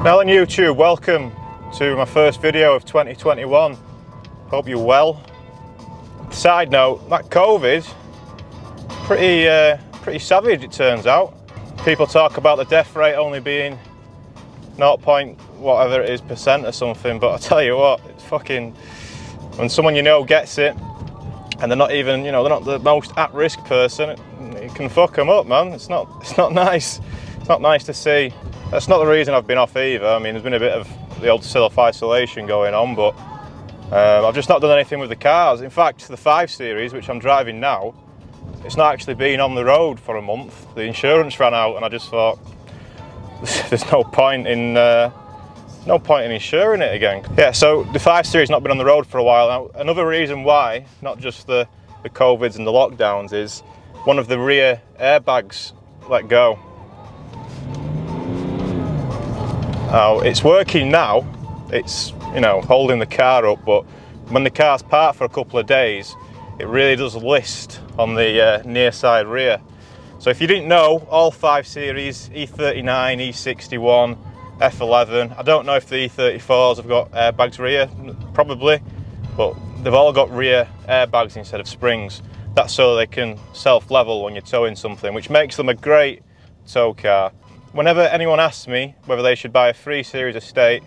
Now on YouTube, welcome to my first video of 2021. Hope you're well. Side note, that COVID, pretty savage it turns out. People talk about the death rate only being 0. whatever it is % or something, but I tell you what, it's fucking, when someone you know gets it, and they're not even, they're not the most at-risk person, it can fuck them up, man. It's not nice. It's not nice to see. That's not the reason I've been off either. I mean, there's been a bit of the old self-isolation going on, but I've just not done anything with the cars. In fact, the 5 Series, which I'm driving now, it's not actually been on the road for a month. The insurance ran out, and I just thought, there's no point in insuring it again. Yeah, so the 5 Series not been on the road for a while now. Another reason why, not just the COVIDs and the lockdowns, is one of the rear airbags let go. Now, it's working now, it's, holding the car up, but when the car's parked for a couple of days, it really does list on the near side rear. So if you didn't know, all 5 Series, E39, E61, F11, I don't know if the E34s have got airbags rear, probably, but they've all got rear airbags instead of springs. That's so they can self-level when you're towing something, which makes them a great tow car. Whenever anyone asks me whether they should buy a 3 Series estate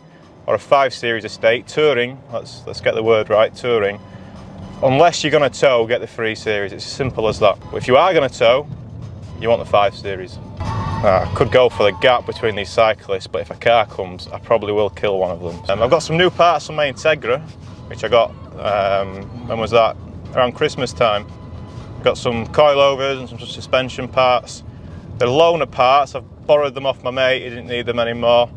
or a 5 Series estate, touring, let's get the word right, touring, unless you're going to tow, get the 3 Series. It's as simple as that. But if you are going to tow, you want the 5 Series. I could go for the gap between these cyclists, but if a car comes, I probably will kill one of them. I've got some new parts on my Integra, which I got, when was that? Around Christmas time. Got some coilovers and some suspension parts. They're loaner parts. I've borrowed them off my mate. He didn't need them anymore.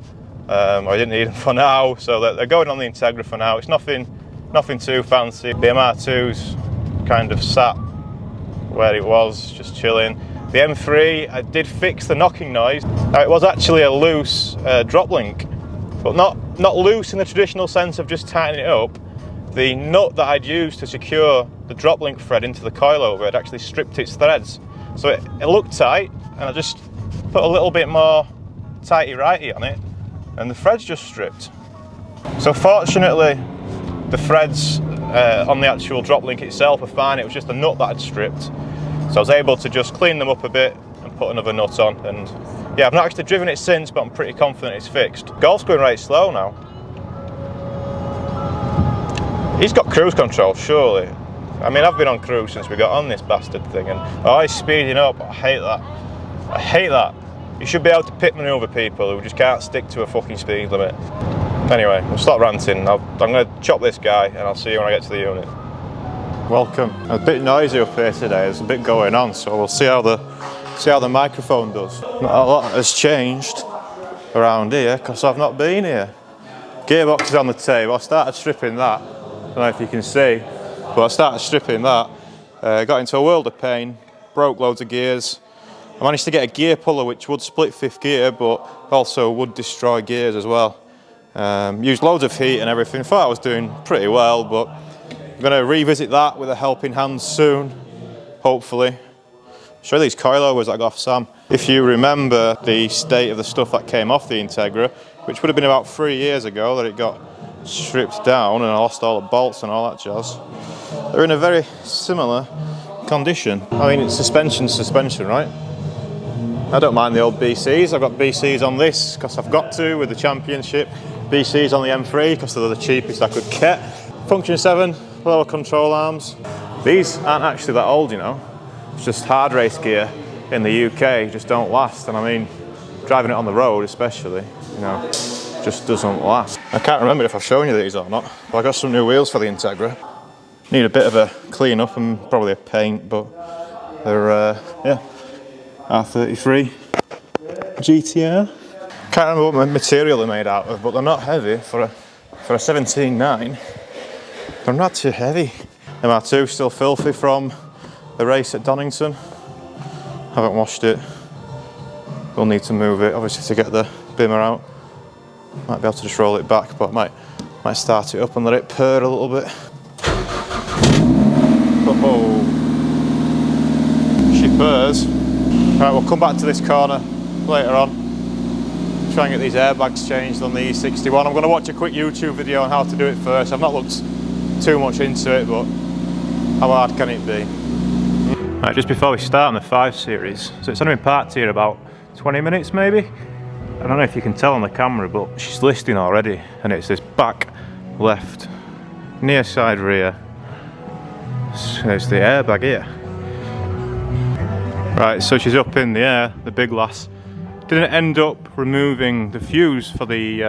Or I didn't need them for now, so they're going on the Integra for now. It's nothing too fancy. The MR2's kind of sat where it was, just chilling. The M3, I did fix the knocking noise. Now, it was actually a loose drop link, but not loose in the traditional sense of just tightening it up. The nut that I'd used to secure the drop link thread into the coilover had actually stripped its threads. So it looked tight, and I just put a little bit more tighty-righty on it, and the thread's just stripped. So fortunately, the threads on the actual drop link itself are fine. It was just the nut that had stripped. So I was able to just clean them up a bit and put another nut on. And yeah, I've not actually driven it since, but I'm pretty confident it's fixed. Golf's going right slow now. He's got cruise control, surely. I mean, I've been on cruise since we got on this bastard thing, and he's speeding up. I hate that. I hate that. You should be able to pit manoeuvre people who just can't stick to a fucking speed limit. Anyway, we'll stop ranting. I'm going to chop this guy, and I'll see you when I get to the unit. Welcome. A bit noisy up here today. There's a bit going on, so we'll see how the microphone does. Not a lot has changed around here because I've not been here. Gearbox is on the table. I started stripping that. I don't know if you can see, but I started stripping that. Got into a world of pain. Broke loads of gears. I managed to get a gear puller which would split 5th gear, but also would destroy gears as well. Used loads of heat and everything. Thought I was doing pretty well, but I'm going to revisit that with a helping hand soon, hopefully. Show you these coilovers that I got off Sam. If you remember the state of the stuff that came off the Integra, which would have been about 3 years ago that it got stripped down and I lost all the bolts and all that jazz, they're in a very similar condition. I mean, it's suspension, right? I don't mind the old BCs. I've got BCs on this because I've got to with the Championship. BCs on the M3 because they're the cheapest I could get. Function 7, lower control arms. These aren't actually that old, It's just hard race gear in the UK, just don't last. And I mean, driving it on the road especially, just doesn't last. I can't remember if I've shown you these or not, but I got some new wheels for the Integra. Need a bit of a clean up and probably a paint, but they're, yeah, R33 GTR. Can't remember what material they're made out of, but they're not heavy for a 17.9. They're not too heavy. MR2 still filthy from the race at Donington. Haven't washed it. We'll need to move it, obviously, to get the bimmer out. Might be able to just roll it back, but might start it up and let it purr a little bit. Oh, she purrs. Right, we'll come back to this corner later on. try and get these airbags changed on the E61. I'm going to watch a quick YouTube video on how to do it first. I've not looked too much into it, but how hard can it be? Right, just before we start on the 5 Series, so it's only been parked here about 20 minutes maybe. I don't know if you can tell on the camera, but she's listing already, and it's this back left, near side rear. So it's the airbag here. Right, so she's up in the air, the big lass. Didn't end up removing the fuse for the,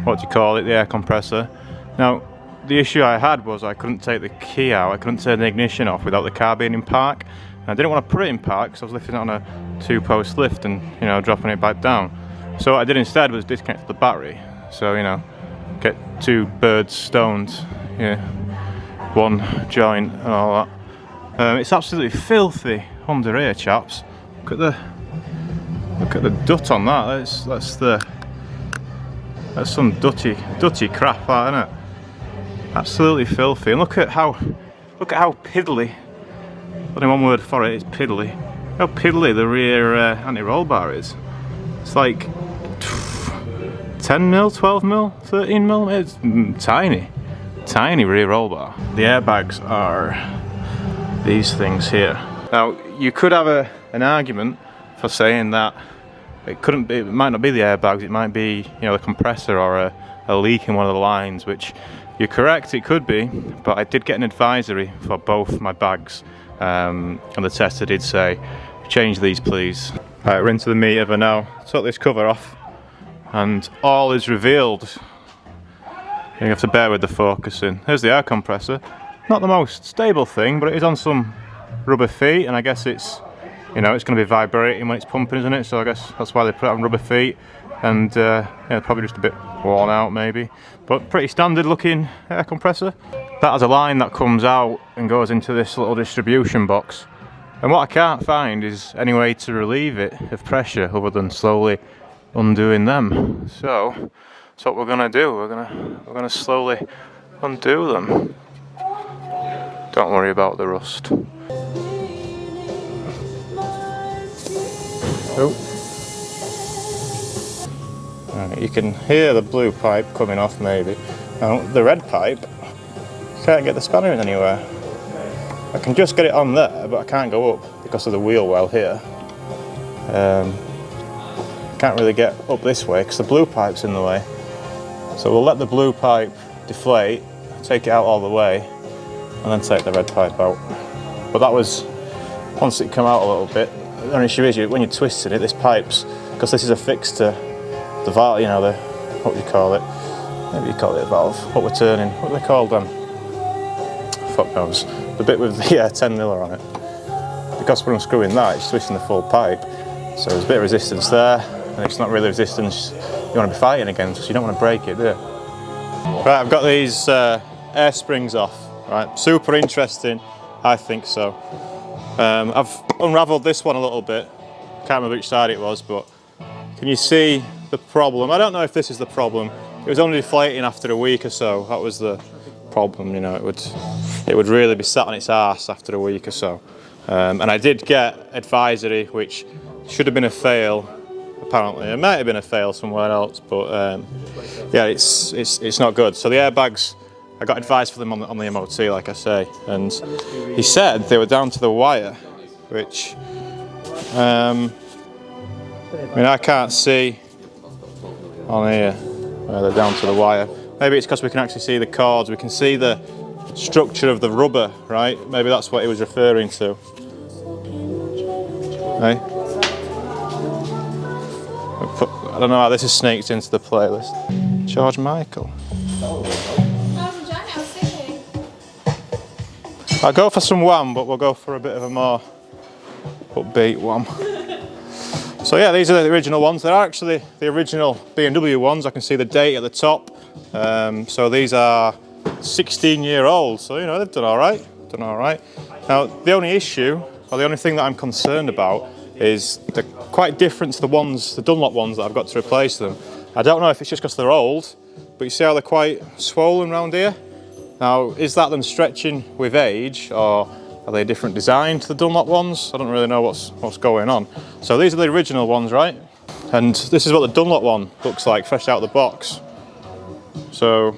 what do you call it, the air compressor. Now, the issue I had was I couldn't take the key out, I couldn't turn the ignition off without the car being in park. And I didn't want to put it in park because I was lifting it on a 2-post lift and, you know, dropping it back down. So what I did instead was disconnect the battery. So, you know, get 2 birds stoned, yeah, 1 joint and all that. It's absolutely filthy under here, chaps. Look at the dut on that. That's some dutty crap, that, isn't it? Absolutely filthy. And look at how piddly. Only one word for it is piddly. How piddly the rear anti-roll bar is. It's like 10 mil, 12 mil, 13 mil. It's tiny rear roll bar. The airbags are these things here. Now you could have an argument for saying that it might not be the airbags. It might be, you know, the compressor or a leak in one of the lines, which you're correct, it could be. But I did get an advisory for both my bags, and the tester did say, change these please. Right, we're into the meat of her now. Took this cover off and all is revealed. You have to bear with the focusing. There's the air compressor. Not the most stable thing, but it is on some rubber feet, and I guess it's, you know, it's going to be vibrating when it's pumping, isn't it? So I guess that's why they put it on rubber feet, and yeah, probably just a bit worn out maybe. But pretty standard looking air compressor. That has a line that comes out and goes into this little distribution box. And what I can't find is any way to relieve it of pressure other than slowly undoing them. So that's what we're gonna do. We're gonna slowly undo them. Don't worry about the rust. Oh. Right, you can hear the blue pipe coming off maybe. Now the red pipe, you can't get the spanner in anywhere. I can just get it on there, but I can't go up because of the wheel well here. Can't really get up this way because the blue pipe's in the way. So we'll let the blue pipe deflate, take it out all the way, and then take the red pipe out. But that was, once it come out a little bit, the only issue is when you're twisting it, this pipe's, because this is affixed to the valve, you know, the, what do you call it? Maybe you call it a valve. What we're turning, what are they called then? Fuck knows. The bit with the 10 miller on it. Because when I'm screwing that, it's twisting the full pipe. So there's a bit of resistance there, and it's not really resistance you want to be fighting against, so you don't want to break it, do you? Right, I've got these air springs off. Right, super interesting, I think so. I've unravelled this one a little bit. Can't remember which side it was, but can you see the problem? I don't know if this is the problem. It was only deflating after a week or so. That was the problem, you know. It would really be sat on its arse after a week or so. And I did get advisory, which should have been a fail. Apparently, it might have been a fail somewhere else, but yeah, it's not good. So the airbags, I got advice for them on the MOT, like I say, and he said they were down to the wire, which I mean, I can't see on here where they're down to the wire. Maybe it's because we can actually see the cords, we can see the structure of the rubber, right? Maybe that's what he was referring to. Hey? I don't know how this is sneaked into the playlist. George Michael. I'll go for some Wham, but we'll go for a bit of a more upbeat Wham. So yeah, these are the original ones. They're actually the original BMW ones. I can see the date at the top. So these are 16-year-old. So you know they've done all right. Done all right. Now the only issue, or the only thing that I'm concerned about, is they're quite different to the ones, the Dunlop ones that I've got to replace them. I don't know if it's just because they're old, but you see how they're quite swollen around here? Now, is that them stretching with age, or are they a different design to the Dunlop ones? I don't really know what's going on. So these are the original ones, right? And this is what the Dunlop one looks like fresh out of the box. So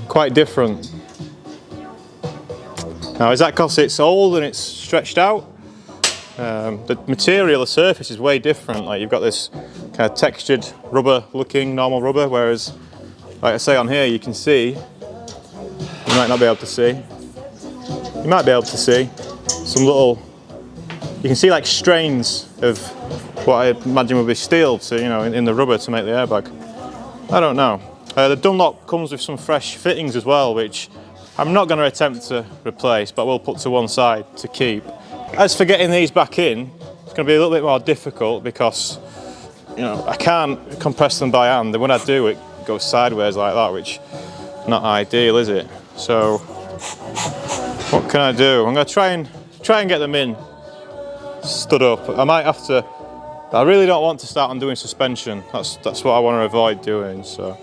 quite different. Now, is that because it's old and it's stretched out? The material, the surface is way different. Like, you've got this kind of textured rubber looking, normal rubber, whereas, like I say on here, you can see, you might not be able to see, you might be able to see some little, you can see like strains of what I imagine would be steel to, you know, in the rubber to make the airbag. I don't know. The Dunlop comes with some fresh fittings as well, which I'm not going to attempt to replace, but we'll put to one side to keep. As for getting these back in, it's going to be a little bit more difficult because, you know, I can't compress them by hand, and when I do, it goes sideways like that, which is not ideal, is it? So, what can I do? I'm going to try and get them in, stood up. I might have to. I really don't want to start undoing suspension. That's what I want to avoid doing. So,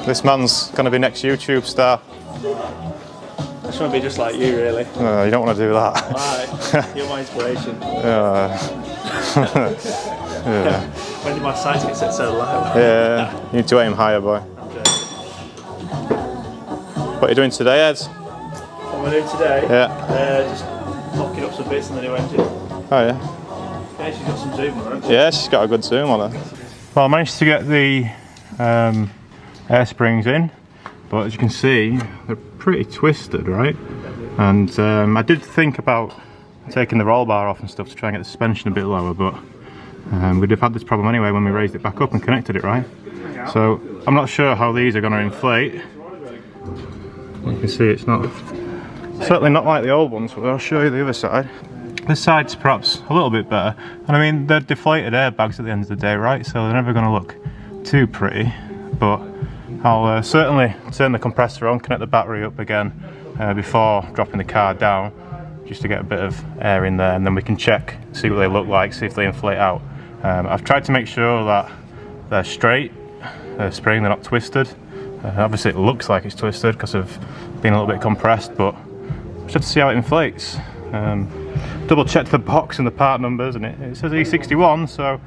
this man's going to be next YouTube star. I just want to be just like you, really. You don't want to do that. Why? You're my inspiration. Yeah. When did my sights get set so low? Yeah, you need to aim higher, boy. What are you doing today, Ed? What am I doing today? Yeah. Just mocking up some bits in the new engine. Oh, yeah. Yeah, she's got some zoom on her, hasn't she? Yeah, she's got a good zoom on her. Well, I managed to get the air springs in, but as you can see, they're pretty twisted, right? And I did think about taking the roll bar off and stuff to try and get the suspension a bit lower, but we'd have had this problem anyway when we raised it back up and connected it, right? So I'm not sure how these are going to inflate. You can see it's not, certainly not like the old ones, but I'll show you the other side. This side's perhaps a little bit better, and I mean, they're deflated airbags at the end of the day, right? So they're never going to look too pretty, but I'll certainly turn the compressor on, connect the battery up again before dropping the car down, just to get a bit of air in there, and then we can check, see what they look like, see if they inflate out. I've tried to make sure that they're straight, spring, they're not twisted. Obviously it looks like it's twisted because of being a little bit compressed, but just have to see how it inflates. Double checked the box and the part numbers, and it says E61, so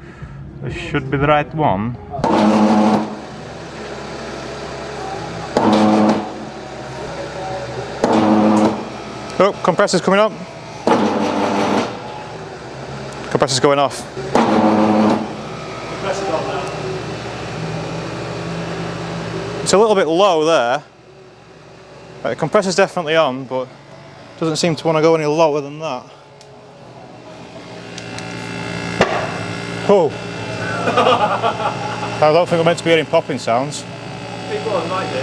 this should be the right one. Oh, compressor's coming up. Compressor's going off. Compressor's on now. It's a little bit low there. The compressor's definitely on, but doesn't seem to want to go any lower than that. Oh! I don't think we're meant to be hearing popping sounds. People might do.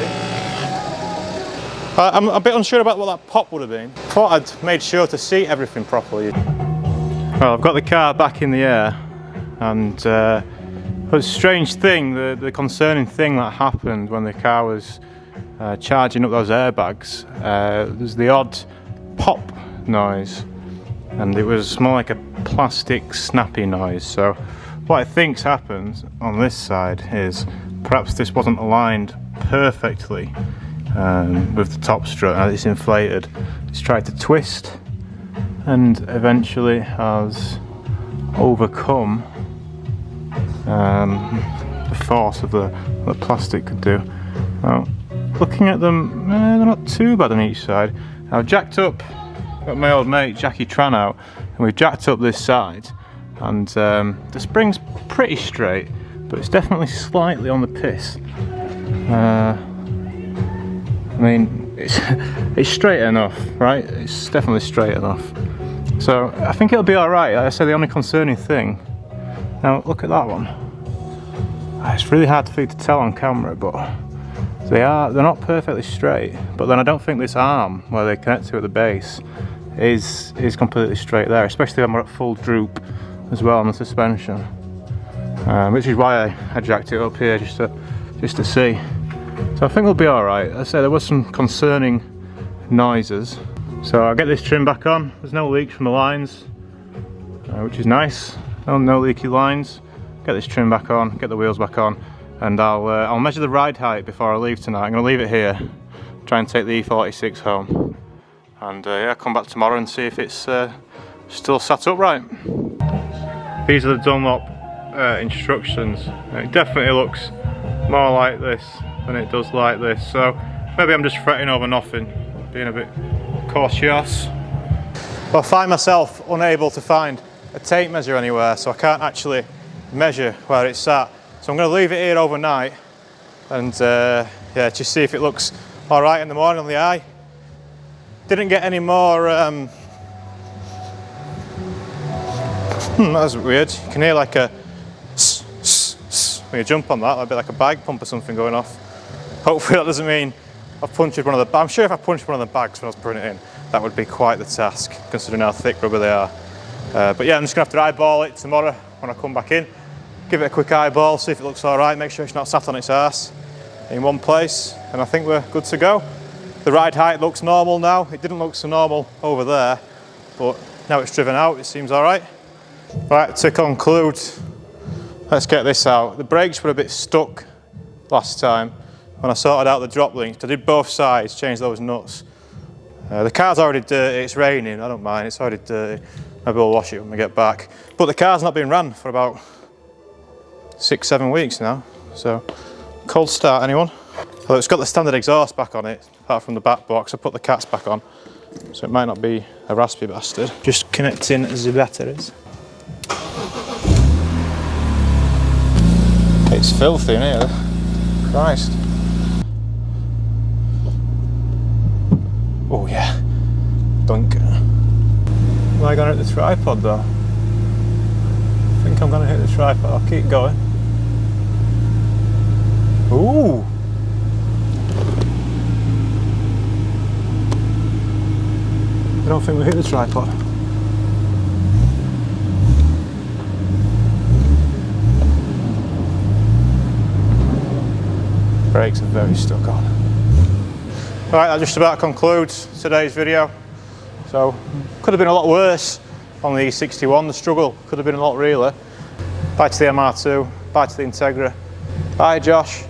I'm a bit unsure about what that pop would have been. Thought I'd made sure to seat everything properly. Well, I've got the car back in the air, and it was a strange thing, the concerning thing that happened when the car was charging up those airbags. There's the odd pop noise, and it was more like a plastic snappy noise. So what I think's happened on this side is perhaps this wasn't aligned perfectly with the top strut. As it's inflated, it's tried to twist and eventually has overcome the force of the plastic could do. Now, looking at them, they're not too bad on each side. I've jacked up, got my old mate Jackie Tran out, and we've jacked up this side, and the spring's pretty straight, but it's definitely slightly on the piss. I mean, it's straight enough, right? It's definitely straight enough. So I think it'll be all right. Like I say, the only concerning thing. Now look at that one. It's really hard for you to tell on camera, but they're not perfectly straight. But then I don't think this arm where they connect to at the base is completely straight there, especially when we're at full droop as well on the suspension. Which is why I jacked it up here just to see. So I think we'll be all right. As I say, there was some concerning noises. So I'll get this trim back on. There's no leaks from the lines, which is nice. No leaky lines. Get this trim back on, get the wheels back on, and I'll measure the ride height before I leave tonight. I'm going to leave it here, try and take the E46 home, and yeah, come back tomorrow and see if it's still sat upright. These are the Dunlop instructions. It definitely looks more like this than it does like this, so maybe I'm just fretting over nothing, being a bit cautious. I find myself unable to find a tape measure anywhere, so I can't actually measure where it's at. So I'm going to leave it here overnight and yeah, just see if it looks alright in the morning on the eye. Didn't get any more, that was weird. You can hear like a when you jump on that, that'd be like a bag pump or something going off. Hopefully that doesn't mean I've punctured one of the, I'm sure if I punched one of the bags when I was putting it in, that would be quite the task, considering how thick rubber they are. But yeah, I'm just gonna have to eyeball it tomorrow when I come back in. Give it a quick eyeball, see if it looks all right, make sure it's not sat on its arse in one place, and I think we're good to go. The ride height looks normal now. It didn't look so normal over there, but now it's driven out, it seems all right. Right, to conclude, let's get this out. The brakes were a bit stuck last time when I sorted out the drop links. I did both sides, changed those nuts. The car's already dirty, it's raining, I don't mind, it's already dirty. Maybe we'll wash it when we get back. But the car's not been ran for about 6-7 weeks now, so cold start, anyone? Well, it's got the standard exhaust back on it, apart from the back box. I put the cats back on, so it might not be a raspy bastard. Just connecting the batteries. It's filthy in here, Christ. Oh yeah, dunk. Am I going to hit the tripod though? I think I'm going to hit the tripod, I'll keep going. Ooh! I don't think we hit the tripod. Brakes are very stuck on. Right, that just about concludes today's video. So, could have been a lot worse on the E61, the struggle could have been a lot realer. Bye to the MR2, bye to the Integra. Bye Josh.